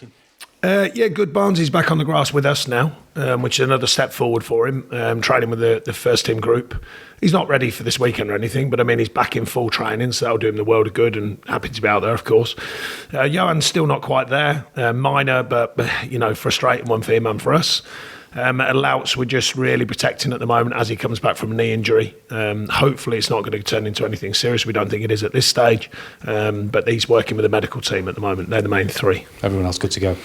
looking? Yeah, good. Barnsley's back on the grass with us now, which is another step forward for him, training with the first team group. He's not ready for this weekend or anything, but I mean, he's back in full training, so that'll do him the world of good, and happy to be out there, of course. Johan's still not quite there, minor, but frustrating one for him and for us. At Louts, we're just really protecting at the moment as he comes back from a knee injury. Hopefully it's not going to turn into anything serious. We don't think it is at this stage. But he's working with the medical team at the moment. They're the main three. Everyone else good to go?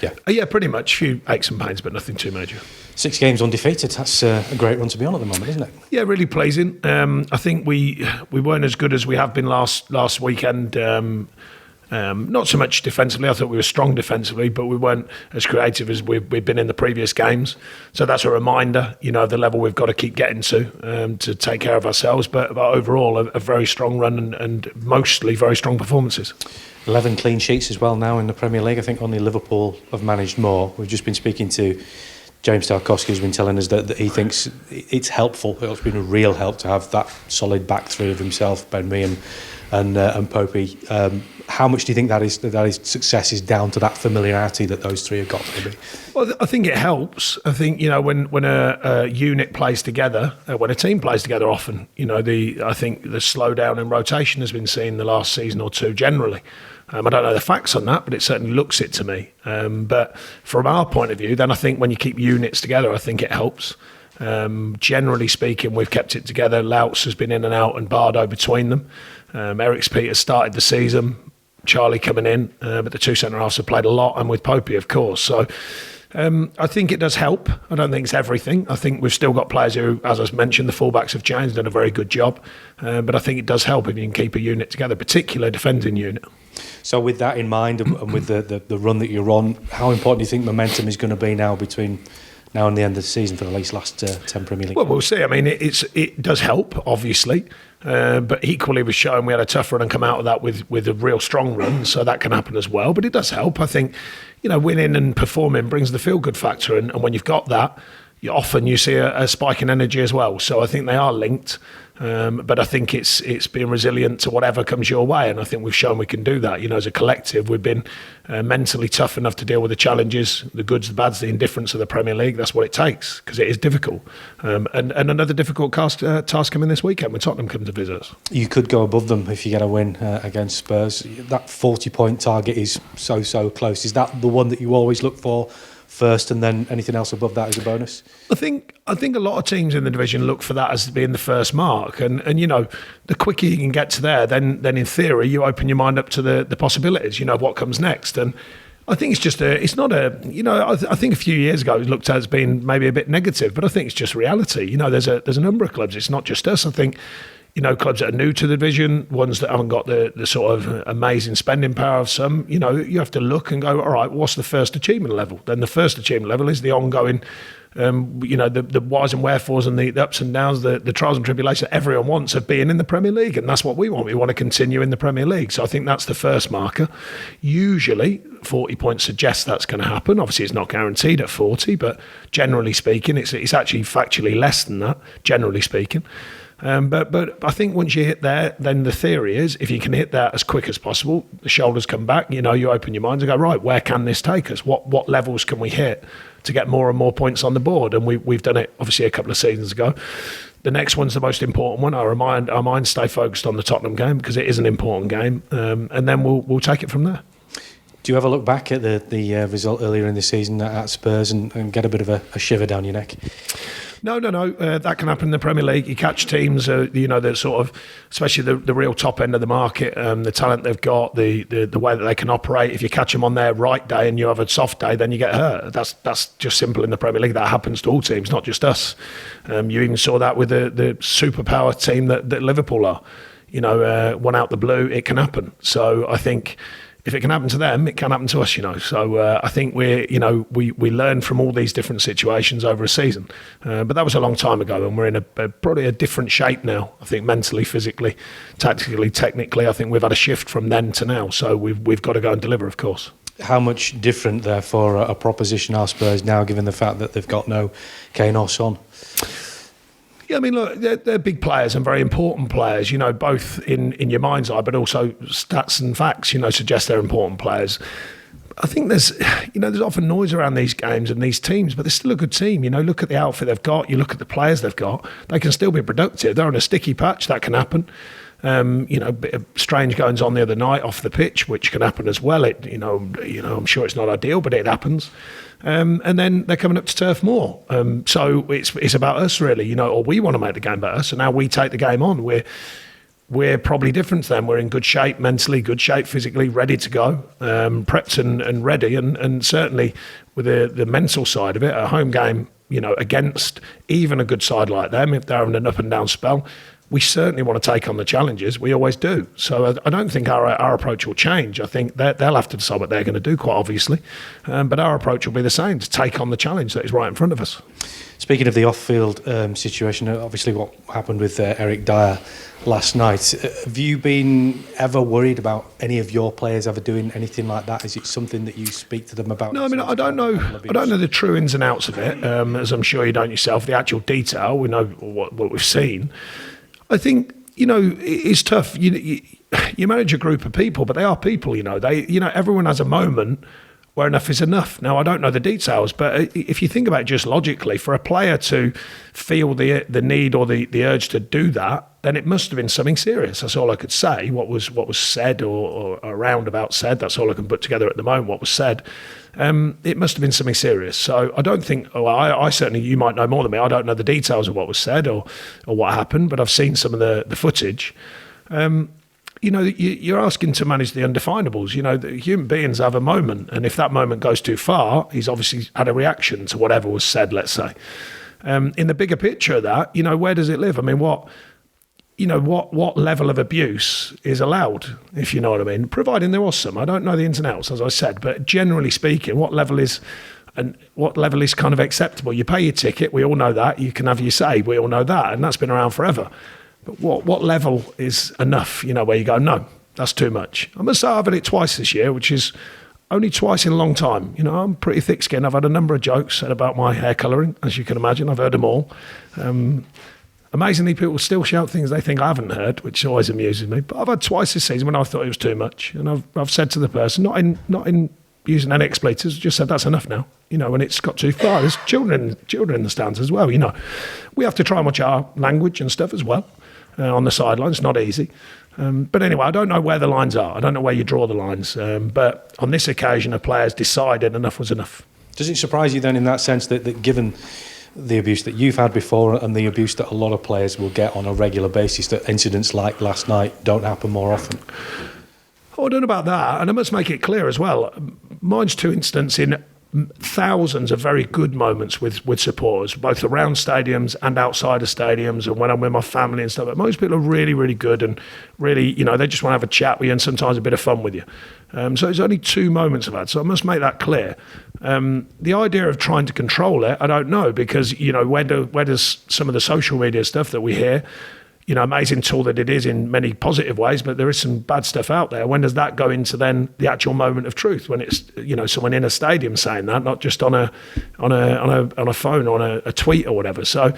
Yeah. Yeah, pretty much. A few aches and pains, but nothing too major. 6 games undefeated. That's a great run to be on at the moment, isn't it? Yeah, really pleasing. I think we weren't as good as we have been last weekend. Not so much defensively. I thought we were strong defensively, but we weren't as creative as we've been in the previous games. So that's a reminder, of the level we've got to keep getting to take care of ourselves. But overall, a very strong run and mostly very strong performances. 11 clean sheets as well now in the Premier League. I think only Liverpool have managed more. We've just been speaking to James Tarkowski, who's been telling us that he thinks it's helpful. It's been a real help to have that solid back three of himself, Ben Mee and Popey. How much do you think that his success is down to that familiarity that those three have got? Maybe? Well, I think it helps. I think when a unit plays together, when a team plays together, often I think the slowdown in rotation has been seen the last season or two generally. I don't know the facts on that, but it certainly looks it to me. But from our point of view, then I think when you keep units together, I think it helps. Generally speaking, we've kept it together. Louts has been in and out and Bardo between them. Eric Peters started the season, Charlie coming in, but the two centre-halves have played a lot, and with Popey, of course. So I think it does help. I don't think it's everything. I think we've still got players who, as I mentioned, the fullbacks have changed, done a very good job. But I think it does help if you can keep a unit together, particularly a defending unit. So with that in mind, and with the run that you're on, how important do you think momentum is going to be now between now and the end of the season for the last 10 Premier League? Well, we'll see. I mean, it does help, obviously. But equally, we've shown we had a tough run and come out of that with a real strong run, so that can happen as well. But it does help. I think, winning and performing brings the feel-good factor, and when you've got that, you see a spike in energy as well. So I think they are linked. But I think it's being resilient to whatever comes your way, and I think we've shown we can do that. As a collective, we've been mentally tough enough to deal with the challenges, the goods, the bads, the indifference of the Premier League. That's what it takes, because it is difficult. And another difficult task coming this weekend when Tottenham come to visit us. You could go above them if you get a win against Spurs. That 40-point target is so close. Is that the one that you always look for first, and then anything else above that is a bonus? I think a lot of teams in the division look for that as being the first mark, and the quicker you can get to there, then in theory you open your mind up to the possibilities. What comes next, and I think I think a few years ago it was looked at as being maybe a bit negative, but I think it's just reality. There's a number of clubs. It's not just us. I think. Clubs that are new to the division, ones that haven't got the sort of amazing spending power of some, you have to look and go, all right, what's the first achievement level? Then the first achievement level is the ongoing, the whys and wherefores and the ups and downs, the trials and tribulations that everyone wants of being in the Premier League. And that's what we want. We want to continue in the Premier League. So I think that's the first marker. Usually 40 points suggests that's going to happen. Obviously, it's not guaranteed at 40, but generally speaking, it's actually factually less than that, generally speaking. But I think once you hit there, then the theory is if you can hit that as quick as possible, the shoulders come back, you open your mind and go, right, where can this take us? What levels can we hit to get more and more points on the board? And we've done it, obviously, a couple of seasons ago. The next one's the most important one. Our mind stay focused on the Tottenham game because it is an important game, and then we'll take it from there. Do you ever look back at the result earlier in the season at Spurs and get a bit of a shiver down your neck? No. That can happen in the Premier League. You catch teams, that sort of, especially the real top end of the market, the talent they've got, the way that they can operate. If you catch them on their right day and you have a soft day, then you get hurt. That's just simple in the Premier League. That happens to all teams, not just us. You even saw that with the superpower team that Liverpool are. One out the blue, it can happen. So I think if it can happen to them, it can happen to us, So I think we learn from all these different situations over a season. But that was a long time ago, and we're in probably a different shape now. I think mentally, physically, tactically, technically, I think we've had a shift from then to now. So we've got to go and deliver, of course. How much different, therefore, a proposition are Spurs now, given the fact that they've got no Kane or Son? Yeah, I mean, look, they're big players and very important players, both in your mind's eye, but also stats and facts, suggest they're important players. I think there's often noise around these games and these teams, but they're still a good team. Look at the outfit they've got. You look at the players they've got. They can still be productive. They're on a sticky patch. That can happen. A bit of strange goings on the other night off the pitch, which can happen as well. I'm sure it's not ideal, but it happens. And then they're coming up to Turf Moor. So it's about us really, or we want to make the game better. So now we take the game on. We're probably different to them. We're in good shape mentally, good shape physically, ready to go, prepped and ready. And certainly with the mental side of it, a home game, against even a good side like them, if they're having an up and down spell, we certainly want to take on the challenges. We always do. So I don't think our approach will change. I think they'll have to decide what they're going to do, quite obviously. But our approach will be the same, to take on the challenge that is right in front of us. Speaking of the off-field situation, obviously what happened with Eric Dyer last night, have you been ever worried about any of your players ever doing anything like that? Is it something that you speak to them about? No, I mean, I don't know the true ins and outs of it, as I'm sure you don't yourself, the actual detail. We know what we've seen. I think, it's tough. You manage a group of people, but they are people, everyone has a moment where enough is enough. Now, I don't know the details, but if you think about it just logically, for a player to feel the need or the urge to do that, then it must have been something serious. That's all I could say. What was said or around about said, that's all I can put together at the moment, what was said. It must have been something serious. So I don't think, I certainly, you might know more than me, I don't know the details of what was said or what happened, but I've seen some of the footage. You're asking to manage the undefinables. The human beings have a moment, and if that moment goes too far, he's obviously had a reaction to whatever was said, let's say. In the bigger picture of that, where does it live? I mean, what level of abuse is allowed, if you know what I mean? Providing there was some. I don't know the ins and outs, as I said, but generally speaking, what level is kind of acceptable? You pay your ticket, we all know that. You can have your say, we all know that, and that's been around forever. But what level is enough, where you go, no, that's too much? I must say I've had it twice this year, which is only twice in a long time. I'm pretty thick-skinned. I've had a number of jokes said about my hair colouring, as you can imagine. I've heard them all. Amazingly, people still shout things they think I haven't heard, which always amuses me. But I've had twice this season when I thought it was too much. And I've said to the person, not in using any expletives, just said that's enough now. When it's got too far. There's children in the stands as well, We have to try and watch our language and stuff as well. On the sidelines, not easy. But anyway, I don't know where the lines are. I don't know where you draw the lines. But on this occasion, the players decided enough was enough. Does it surprise you then in that sense that given the abuse that you've had before and the abuse that a lot of players will get on a regular basis, that incidents like last night don't happen more often? I don't know about that. And I must make it clear as well. Mine's two incidents in thousands of very good moments with supporters, both around stadiums and outside of stadiums, and when I'm with my family and stuff. But most people are really, really good and really, they just want to have a chat with you and sometimes a bit of fun with you. So it's only two moments I've had. So I must make that clear. The idea of trying to control it, I don't know, because, where does some of the social media stuff that we hear, amazing tool that it is in many positive ways, but there is some bad stuff out there. When does that go into then the actual moment of truth? When it's someone in a stadium saying that, not just on a phone or on a tweet or whatever. So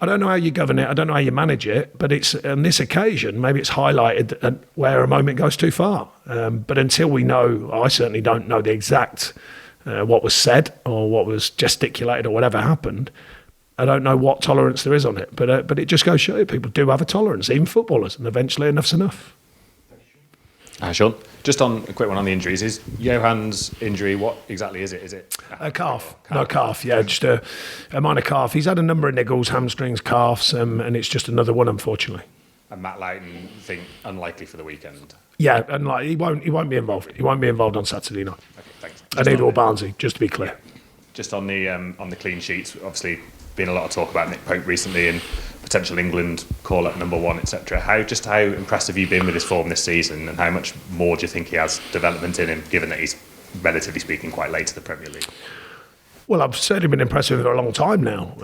I don't know how you govern it. I don't know how you manage it. But it's on this occasion, maybe it's highlighted where a moment goes too far. But until we know, I certainly don't know the exact what was said or what was gesticulated or whatever happened. I don't know what tolerance there is on it, but it just goes to show you people do have a tolerance, even footballers, and eventually enough's enough. Sean, just on a quick one on the injuries. Is Johan's injury, what exactly is it? Is it a calf? No, calf, yeah, just a minor calf. He's had a number of niggles, hamstrings, calves, and it's just another one, unfortunately. And Matt Loughton, think unlikely for the weekend? Yeah, unlikely. He won't be involved. He won't be involved on Saturday night. Okay, thanks. And neither will Barnsley, just to be clear. Just on the clean sheets, obviously been a lot of talk about Nick Pope recently and potential England call up number one, etc. How impressed have you been with his form this season, and how much more do you think he has development in him, given that he's relatively speaking quite late to the Premier League? Well, I've certainly been impressed with him for a long time now.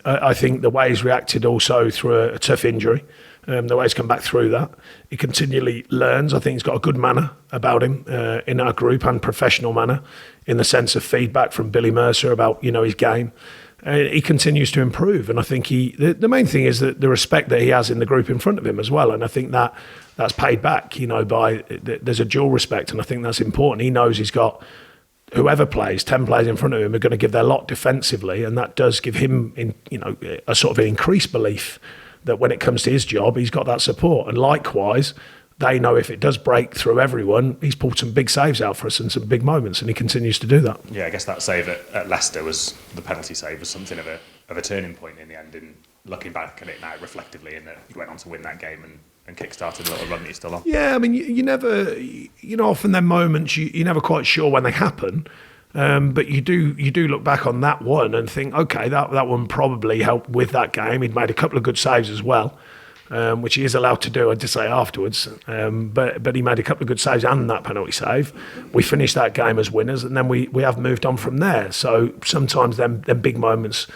I think the way he's reacted also through a tough injury, the way he's come back through that, he continually learns. I think he's got a good manner about him in our group, and professional manner, in the sense of feedback from Billy Mercer about his game. He continues to improve, and I think the main thing is that the respect that he has in the group in front of him as well, and I think that's paid back, by there's a dual respect, and I think that's important. He knows he's got whoever plays, 10 players in front of him are going to give their lot defensively, and that does give him a sort of an increased belief that when it comes to his job, he's got that support. And likewise, they know if it does break through everyone, he's pulled some big saves out for us and some big moments, and he continues to do that. Yeah, I guess that save at Leicester the penalty save was something of a turning point in the end, in looking back at it now reflectively, and that he went on to win that game and kick-started the little run that he's still on. Yeah, I mean, you never, often them moments, you're never quite sure when they happen, but you do look back on that one and think, okay, that one probably helped with that game. He'd made a couple of good saves as well, which he is allowed to do, I'd just say afterwards. But he made a couple of good saves and that penalty save. We finished that game as winners, and then we have moved on from there. So sometimes them big moments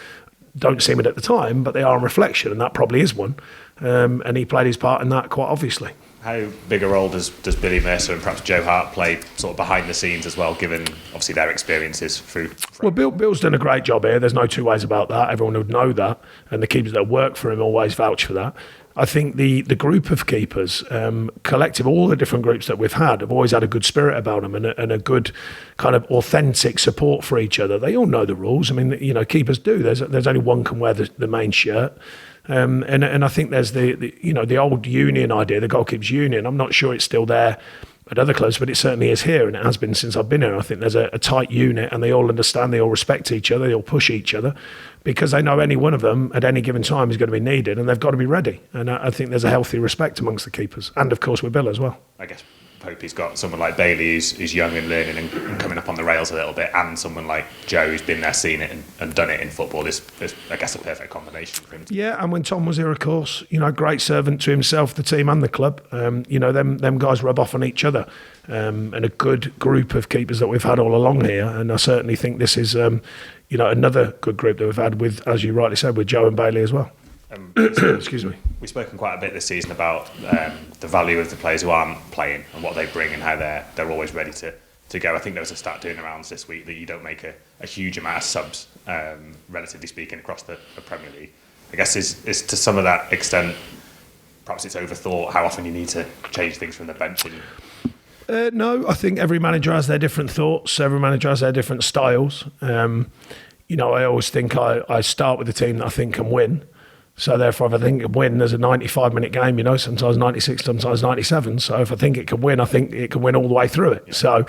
don't seem it at the time, but they are on reflection, and that probably is one. And he played his part in that quite obviously. How big a role does Billy Mercer and perhaps Joe Hart play sort of behind the scenes as well, given obviously their experiences through? Well, Bill's done a great job here. There's no two ways about that. Everyone would know that, and the keepers that work for him always vouch for that. I think the group of keepers, collective, all the different groups that we've had, have always had a good spirit about them and a good kind of authentic support for each other. They all know the rules. I mean, keepers do. There's only one can wear the main shirt. And I think there's the old union idea, the goalkeepers union. I'm not sure it's still there at other clubs, but it certainly is here, and it has been since I've been here. I think there's a tight unit, and they all understand, they all respect each other, they all push each other, because they know any one of them at any given time is going to be needed, and they've got to be ready. And I think there's a healthy respect amongst the keepers, and of course with Bill as well. I guess hope he's got someone like Bailey who's young and learning and coming up on the rails a little bit, and someone like Joe who's been there, seen it and done it in football is I guess a perfect combination for him. Yeah, and when Tom was here, of course, great servant to himself, the team and the club. Them guys rub off on each other, and a good group of keepers that we've had all along here. And I certainly think this is another good group that we've had with, as you rightly said, with Joe and Bailey as well. Excuse me. We've spoken quite a bit this season about the value of the players who aren't playing and what they bring and how they're always ready to go. I think there was a stat doing the rounds this week that you don't make a huge amount of subs, relatively speaking, across the Premier League. I guess is to some of that extent, perhaps it's overthought how often you need to change things from the bench. No, I think every manager has their different thoughts. Every manager has their different styles. I always think I start with a team that I think can win. So therefore, if I think it can win, there's a 95-minute game, sometimes 96, sometimes 97. So if I think it can win, I think it can win all the way through it. Yeah. So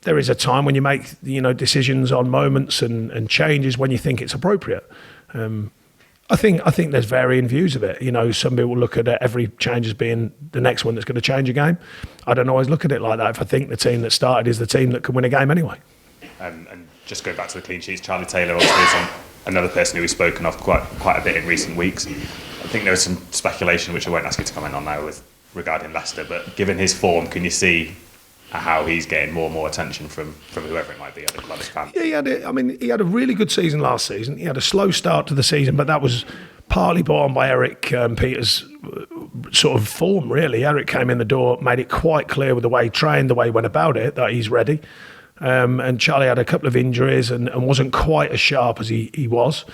there is a time when you make, decisions on moments and changes when you think it's appropriate. I think there's varying views of it. Some people look at every change as being the next one that's going to change a game. I don't always look at it like that. If I think the team that started is the team that can win a game anyway. And just going back to the clean sheets, Charlie Taylor obviously is another person who we've spoken of quite a bit in recent weeks. I think there was some speculation, which I won't ask you to comment on now, regarding Leicester, but given his form, can you see how he's getting more and more attention from whoever it might be, other clubs, fans? Yeah, he had a really good season last season. He had a slow start to the season, but that was partly brought on by Eric Peters' sort of form, really. Eric came in the door, made it quite clear with the way he trained, the way he went about it, that he's ready. And Charlie had a couple of injuries and wasn't quite as sharp as he was.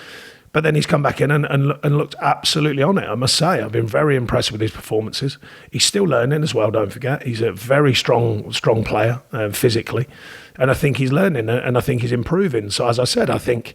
But then he's come back in and looked absolutely on it, I must say. I've been very impressed with his performances. He's still learning as well, don't forget. He's a very strong player physically. And I think he's learning and I think he's improving. So as I said, I think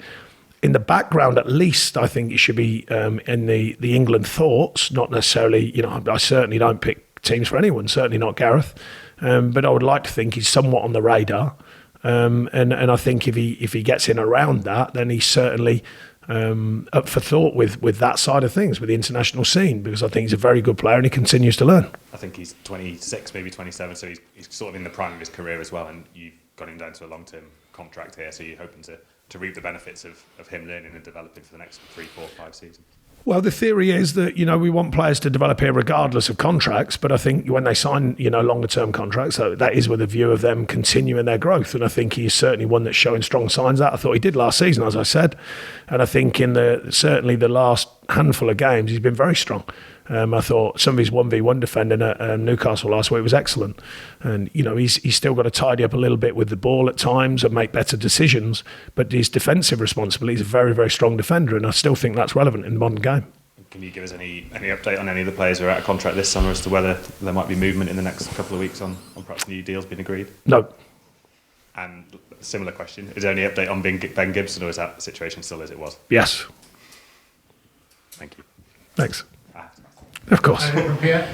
in the background at least, I think it should be in the England thoughts, not necessarily, I certainly don't pick teams for anyone, certainly not Gareth. But I would like to think he's somewhat on the radar. And I think if he gets in around that, then he's certainly up for thought with that side of things, with the international scene, because I think he's a very good player and he continues to learn. I think he's 26, maybe 27, so he's sort of in the prime of his career as well, and you've got him down to a long-term contract here, so you're hoping to reap the benefits of him learning and developing for the next 3, 4, 5 seasons. Well, the theory is that, we want players to develop here regardless of contracts, but I think when they sign, longer-term contracts, that is with a view of them continuing their growth, and I think he's certainly one that's showing strong signs of that. I thought he did last season, as I said, and I think in certainly the last handful of games, he's been very strong. I thought some of his 1v1 defending at Newcastle last week was excellent. And, he's still got to tidy up a little bit with the ball at times and make better decisions. But his defensive responsibility, he's a very, very strong defender. And I still think that's relevant in the modern game. Can you give us any update on any of the players who are out of contract this summer as to whether there might be movement in the next couple of weeks on perhaps new deals being agreed? No. And similar question, is there any update on Ben Gibson, or is that situation still as it was? Yes. Thank you. Thanks. Of course. Yeah.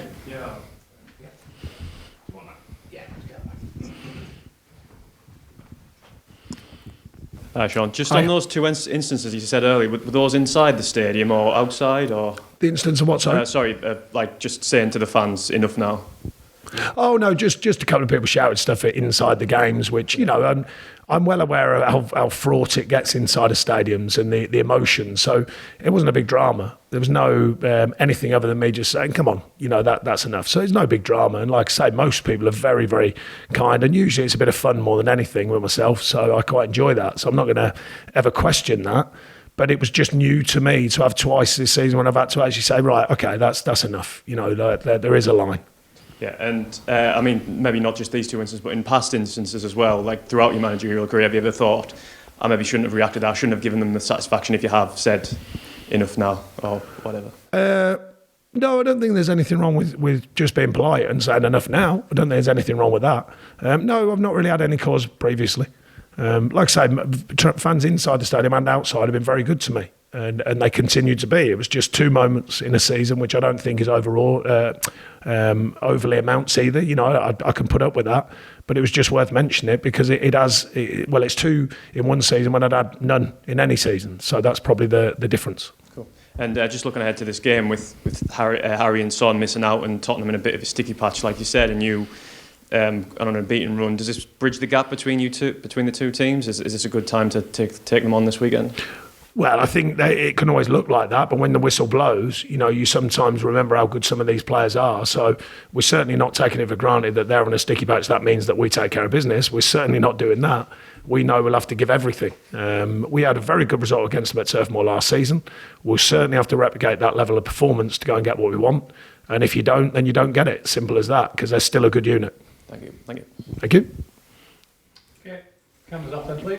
Hi, Sean. Just on those two instances you said earlier, were those inside the stadium or outside? Or The instance of what, sorry? Like just saying to the fans, enough now. Oh no, just a couple of people shouted stuff inside the games, which I'm well aware of how fraught it gets inside of stadiums and the emotion. So it wasn't a big drama. There was no anything other than me just saying, "Come on, that's enough." So it's no big drama. And like I say, most people are very, very kind, and usually it's a bit of fun more than anything with myself. So I quite enjoy that. So I'm not going to ever question that. But it was just new to me to have twice this season when I've had to actually say, right, okay, that's enough. There is a line. Yeah, and I mean, maybe not just these two instances, but in past instances as well, like throughout your managerial career, have you ever thought, I maybe shouldn't have reacted, I shouldn't have given them the satisfaction if you have said enough now, or whatever? No, I don't think there's anything wrong with just being polite and saying enough now. I don't think there's anything wrong with that. No, I've not really had any cause previously. Like I say, fans inside the stadium and outside have been very good to me. And they continue to be. It was just two moments in a season, which I don't think is overly amounts either. I can put up with that, but it was just worth mentioning it because it's two in one season when I'd had none in any season. So that's probably the difference. Cool. And just looking ahead to this game with Harry and Son missing out and Tottenham in a bit of a sticky patch, like you said, and you on a beaten run, does this bridge the gap between the two teams? Is this a good time to take them on this weekend? Well, I think it can always look like that, but when the whistle blows, you sometimes remember how good some of these players are. So we're certainly not taking it for granted that they're on a sticky patch. That means that we take care of business. We're certainly not doing that. We know we'll have to give everything. We had a very good result against them at Turf Moor last season. We'll certainly have to replicate that level of performance to go and get what we want. And if you don't, then you don't get it. Simple as that, because they're still a good unit. Thank you. Thank you. Okay. Cameras up then, please.